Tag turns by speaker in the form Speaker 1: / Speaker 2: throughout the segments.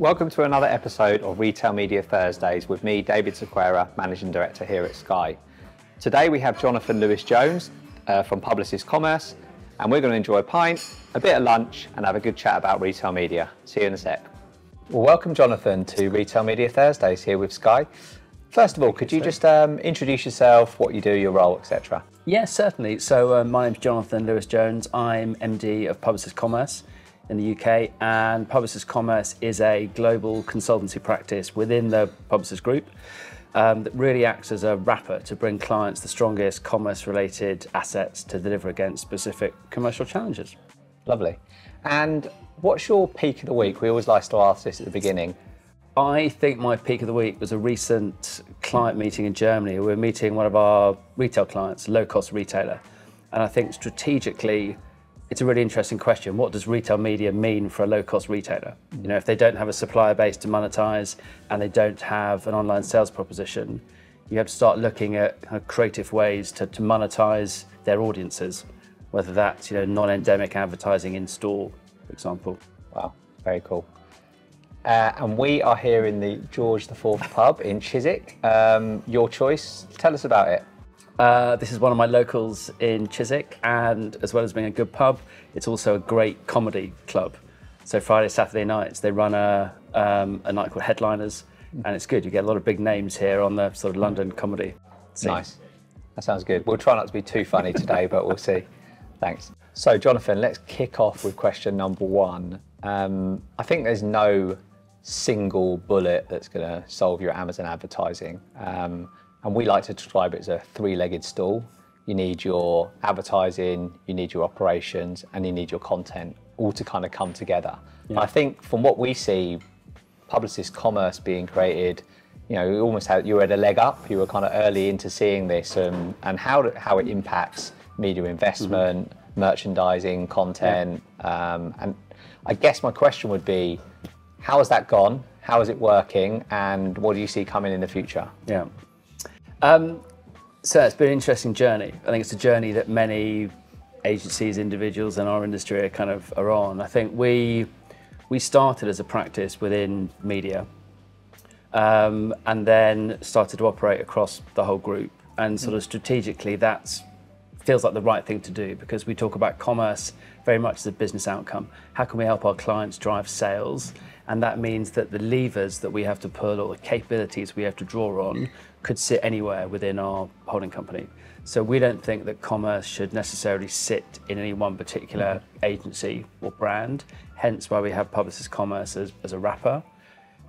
Speaker 1: Welcome to another episode of Retail Media Thursdays with me, David Sequeira, Managing Director here at Sky. Today we have Jonathan Lewis-Jones from Publicis Commerce, and we're going to enjoy a pint, a bit of lunch, and have a good chat about retail media. See you in a sec. Well, welcome, Jonathan, to Retail Media Thursdays here with Sky. First of all, could you just introduce yourself, what you do, your role, etc.?
Speaker 2: Yes, certainly. So my name's Jonathan Lewis-Jones. I'm MD of Publicis Commerce in the UK, and Publicis Commerce is a global consultancy practice within the Publicis Group that really acts as a wrapper to bring clients the strongest commerce-related assets to deliver against specific commercial challenges.
Speaker 1: Lovely. And what's your peak of the week? We always like to ask this at the beginning.
Speaker 2: I think my peak of the week was a recent client meeting in Germany. We were meeting one of our retail clients, a low-cost retailer, and I think strategically, it's a really interesting question. What does retail media mean for a low-cost retailer? You know, if they don't have a supplier base to monetize and they don't have an online sales proposition, you have to start looking at kind of creative ways to monetize their audiences, whether that's, you know, non-endemic advertising in store, for example.
Speaker 1: Wow, very cool. And we are here in the George IV pub in Chiswick. Your choice. Tell us about it.
Speaker 2: This is one of my locals in Chiswick, and as well as being a good pub, it's also a great comedy club. So Friday, Saturday nights, they run a night called Headliners, and it's good. You get a lot of big names here on the sort of London comedy scene.
Speaker 1: Nice. That sounds good. We'll try not to be too funny today, but we'll see. Thanks. So Jonathan, let's kick off with question number one. I think there's no single bullet that's going to solve your Amazon advertising. And we like to describe it as a three-legged stool. You need your advertising, you need your operations, and you need your content, all to kind of come together. Yeah. I think from what we see, Publicis Commerce being created, you know, you had a leg up. You were kind of early into seeing this and how it impacts media investment, merchandising, content. Yeah. And I guess my question would be, how has that gone? How is it working? And what do you see coming in the future?
Speaker 2: Yeah. So it's been an interesting journey. I think it's a journey that many agencies, individuals in our industry are on. I think we started as a practice within media, and then started to operate across the whole group. And sort of strategically, that feels like the right thing to do, because we talk about commerce very much as a business outcome. How can we help our clients drive sales? And that means that the levers that we have to pull or the capabilities we have to draw on could sit anywhere within our holding company. So we don't think that commerce should necessarily sit in any one particular agency or brand, hence why we have Publicis Commerce as a wrapper.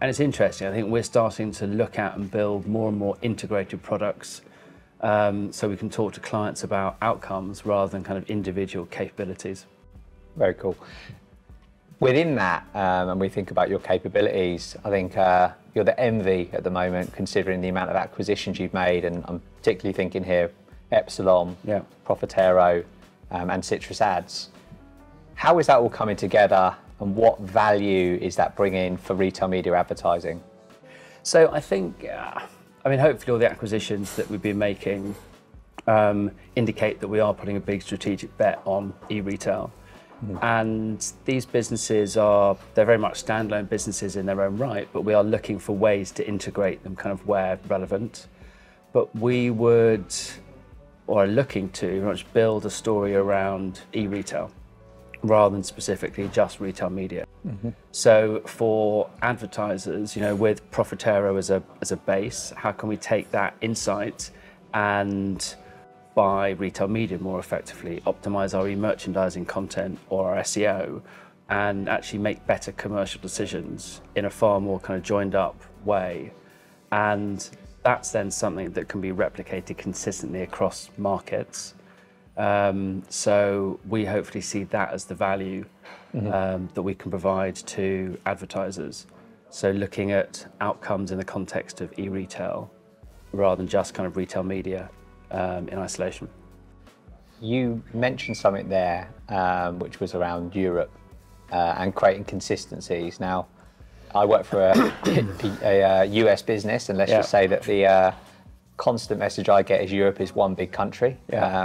Speaker 2: And it's interesting, I think we're starting to look at and build more and more integrated products, so we can talk to clients about outcomes rather than kind of individual capabilities.
Speaker 1: Very cool. Within that, and we think about your capabilities, I think you're the envy at the moment, considering the amount of acquisitions you've made, and I'm particularly thinking here Epsilon, Profitero, and Citrus Ads. How is that all coming together, and what value is that bringing for retail media advertising?
Speaker 2: So I think, hopefully all the acquisitions that we've been making indicate that we are putting a big strategic bet on e-retail. And these businesses they're very much standalone businesses in their own right, but we are looking for ways to integrate them kind of where relevant. But we are looking to very much build a story around e-retail rather than specifically just retail media. So for advertisers, you know, with Profitero as a base, how can we take that insight and buy retail media more effectively, optimize our e-merchandising content or our SEO, and actually make better commercial decisions in a far more kind of joined up way. And that's then something that can be replicated consistently across markets. So we hopefully see that as the value that we can provide to advertisers. So looking at outcomes in the context of e-retail rather than just kind of retail media in isolation.
Speaker 1: You mentioned something there, which was around Europe and creating consistencies. Now, I work for a US business, and let's just say that the constant message I get is Europe is one big country,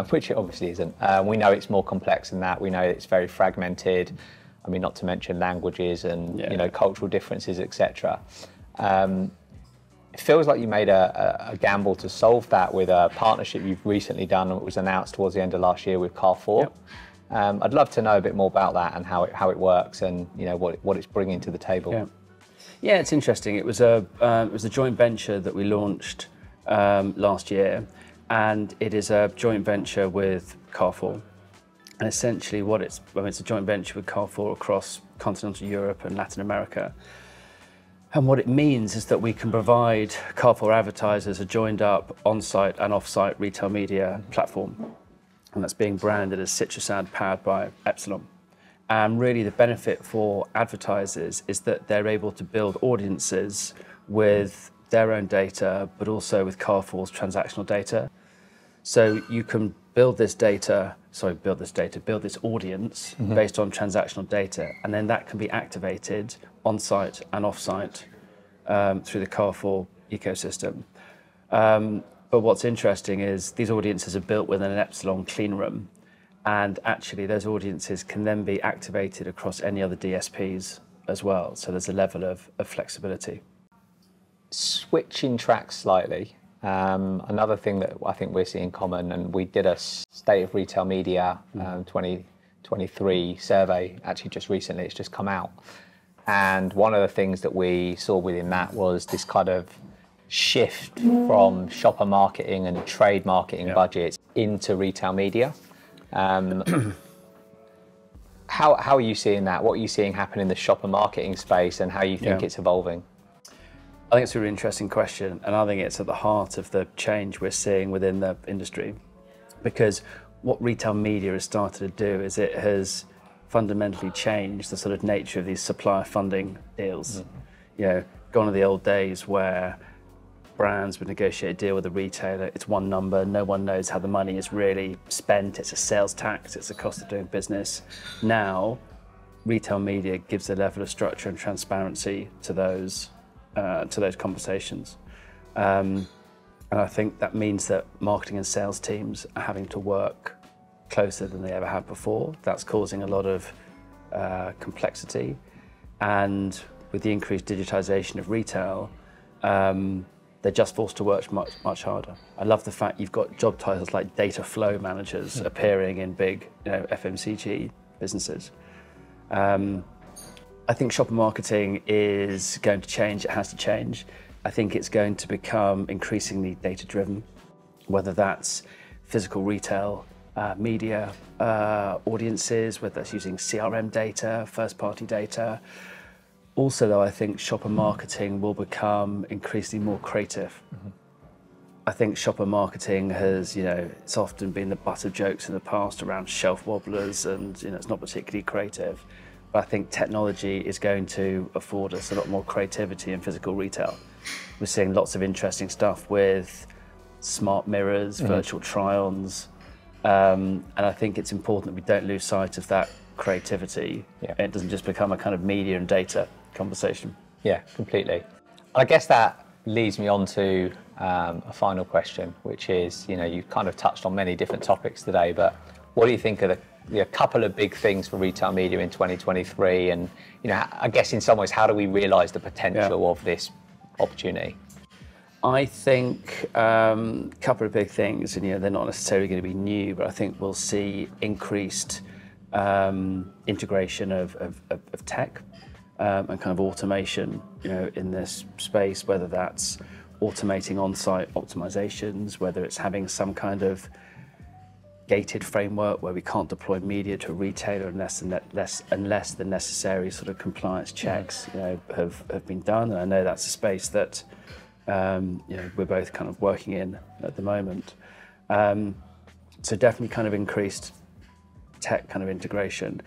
Speaker 1: which it obviously isn't. We know it's more complex than that. We know it's very fragmented. I mean, not to mention languages and
Speaker 2: Yeah.
Speaker 1: you know, cultural differences, etc. It feels like you made a gamble to solve that with a partnership you've recently done. It was announced towards the end of last year with Carrefour.
Speaker 2: Yep.
Speaker 1: I'd love to know a bit more about that and how it works, and you know what it's bringing to the table.
Speaker 2: Yeah. Yeah, it's interesting. It was a joint venture that we launched last year, and it is a joint venture with Carrefour. And essentially, it's a joint venture with Carrefour across continental Europe and Latin America. And what it means is that we can provide Carrefour advertisers a joined up on-site and off-site retail media platform. And that's being branded as CitrusAd powered by Epsilon. And really the benefit for advertisers is that they're able to build audiences with their own data, but also with Carrefour's transactional data. So you can build this audience based on transactional data, and then that can be activated on-site and off-site through the Carrefour ecosystem. But what's interesting is these audiences are built within an Epsilon clean room, and actually those audiences can then be activated across any other DSPs as well. So there's a level of flexibility.
Speaker 1: Switching tracks slightly, another thing that I think we're seeing common, and we did a State of Retail Media 2023 survey actually just recently, it's just come out. And one of the things that we saw within that was this kind of shift from shopper marketing and trade marketing budgets into retail media. How are you seeing that? What are you seeing happen in the shopper marketing space, and how you think it's evolving?
Speaker 2: I think it's a really interesting question, and I think it's at the heart of the change we're seeing within the industry. Because what retail media has started to do is it has fundamentally changed the sort of nature of these supplier funding deals. You know, gone are the old days where brands would negotiate a deal with a retailer, it's one number, no one knows how the money is really spent, it's a sales tax, it's a cost of doing business. Now, retail media gives a level of structure and transparency to those conversations. And I think that means that marketing and sales teams are having to work closer than they ever have before. That's causing a lot of complexity. And with the increased digitization of retail, they're just forced to work much harder. I love the fact you've got job titles like data flow managers appearing in big FMCG businesses. I think shopper marketing is going to change. It has to change. I think it's going to become increasingly data-driven, whether that's physical retail, media audiences, whether that's using CRM data, first-party data. Also, though, I think shopper marketing will become increasingly more creative. I think shopper marketing has, it's often been the butt of jokes in the past around shelf wobblers, and it's not particularly creative. But I think technology is going to afford us a lot more creativity in physical retail. We're seeing lots of interesting stuff with smart mirrors, virtual try-ons, and I think it's important that we don't lose sight of that creativity. It doesn't just become a kind of media and data conversation. Yeah, completely. I guess that leads me on to a final question, which is, you've kind of touched on many different topics today, but what do you think are the couple of big things for retail media in 2023? And, I guess in some ways, how do we realise the potential of this opportunity? I think a couple of big things, and they're not necessarily going to be new, but I think we'll see increased integration of tech and kind of automation, in this space, whether that's automating on-site optimizations, whether it's having some kind of gated framework where we can't deploy media to a retailer unless the necessary sort of compliance checks have been done. And I know that's a space that we're both kind of working in at the moment. So definitely kind of increased tech kind of integration.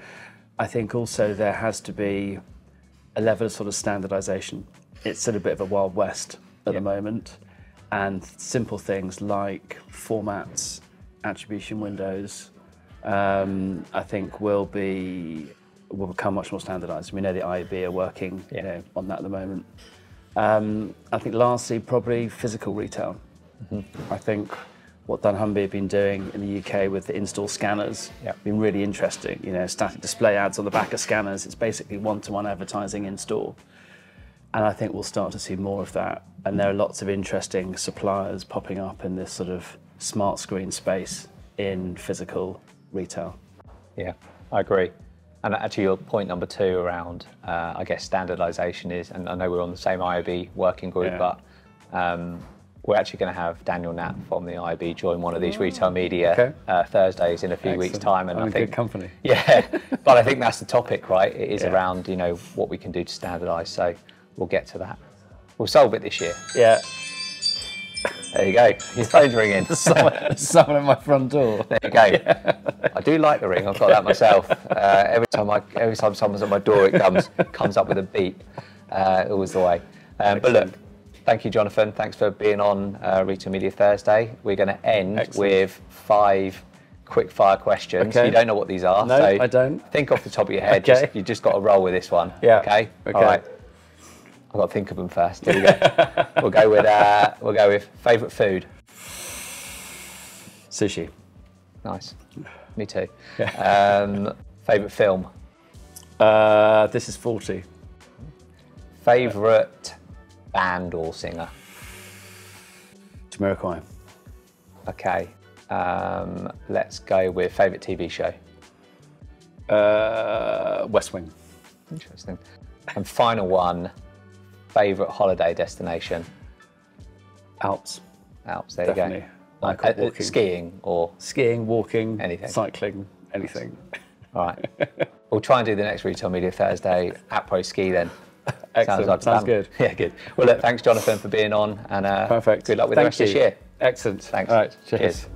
Speaker 2: I think also there has to be a level of sort of standardization. It's sort of a bit of a Wild West at the moment, and simple things like formats, attribution windows, I think will become much more standardized. We know the IAB are working on that at the moment. I think lastly, probably physical retail. I think what dunnhumby have been doing in the UK with the in-store scanners.
Speaker 1: Yep.
Speaker 2: Been really interesting. You know, static display ads on the back of scanners. It's basically one-to-one advertising in store. And I think we'll start to see more of that. And there are lots of interesting suppliers popping up in this sort of smart screen space in physical retail.
Speaker 1: Yeah, I agree. And actually your point number 2 around, I guess, standardisation is, and I know we're on the same IOB working group, but we're actually going to have Daniel Knapp from the IOB join one of these retail media Thursdays in a few weeks' time. And
Speaker 2: I'm
Speaker 1: I
Speaker 2: in
Speaker 1: think,
Speaker 2: good company.
Speaker 1: Yeah, but I think that's the topic, right? It is around, you know, what we can do to standardise. So we'll get to that. We'll solve it this year.
Speaker 2: Yeah.
Speaker 1: There you go. Your phone's ringing.
Speaker 2: Someone at my front door.
Speaker 1: There you go. I do like the ring. I've got that myself. Every time someone's at my door, it comes up with a beep. Always the way. But look, thank you, Jonathan. Thanks for being on Retail Media Thursday. We're going to end with 5 quick fire questions.
Speaker 2: Okay.
Speaker 1: You don't know what these are.
Speaker 2: No,
Speaker 1: so
Speaker 2: I don't.
Speaker 1: Think off the top of your head.
Speaker 2: Okay.
Speaker 1: You just got to roll with this one.
Speaker 2: Yeah.
Speaker 1: Okay.
Speaker 2: Okay.
Speaker 1: All right. I've got to think of them first. Here we go. We'll go with favourite food.
Speaker 2: Sushi.
Speaker 1: Nice. Me too. Favourite film.
Speaker 2: This is 40.
Speaker 1: Favourite band or singer.
Speaker 2: Jamiroquai.
Speaker 1: Okay. Let's go with favourite TV show.
Speaker 2: West Wing.
Speaker 1: Interesting. And final one. Favourite holiday destination.
Speaker 2: Alps.
Speaker 1: Alps. There
Speaker 2: Definitely.
Speaker 1: you go.
Speaker 2: Walking.
Speaker 1: Skiing or
Speaker 2: Skiing, walking,
Speaker 1: anything.
Speaker 2: cycling, anything.
Speaker 1: All right. We'll try and do the next Retail Media Thursday at Pro Ski then.
Speaker 2: Excellent. Sounds good.
Speaker 1: Yeah, good. Well, look, thanks, Jonathan, for being on, and
Speaker 2: Perfect.
Speaker 1: good luck with the rest of this year.
Speaker 2: Excellent.
Speaker 1: Thanks.
Speaker 2: All right.
Speaker 1: Cheers.